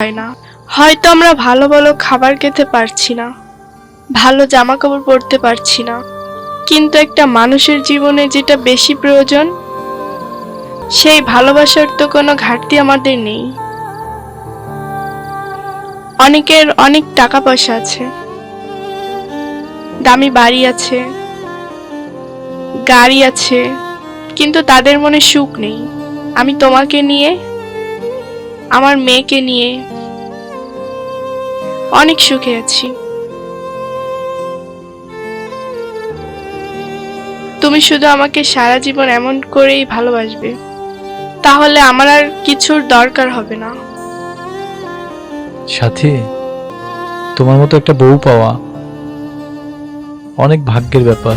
হয় না। হয়তো আমরা ভালো ভালো খাবার খেতে পারছি না, ভালো জামা কাপড় পরতে পারছি না, কিন্তু একটা মানুষের জীবনে যেটা বেশি প্রয়োজন, সেই ভালোবাসার তো কোনো ঘাটতি আমাদের নেই। অনেকের অনেক টাকা পয়সা আছে, দামি বাড়ি আছে, গাড়ি আছে, কিন্তু তাদের মনে সুখ নেই। আমি তোমাকে নিয়ে, আমার মেয়েকে নিয়ে অনেক সুখে আছি। তুমি শুধু আমাকে সারা জীবন এমন করেই ভালোবাসবে, তাহলে আমার আর কিছুর দরকার হবে না। সাথী, তোমার মতো একটা বউ পাওয়া অনেক ভাগ্যের ব্যাপার।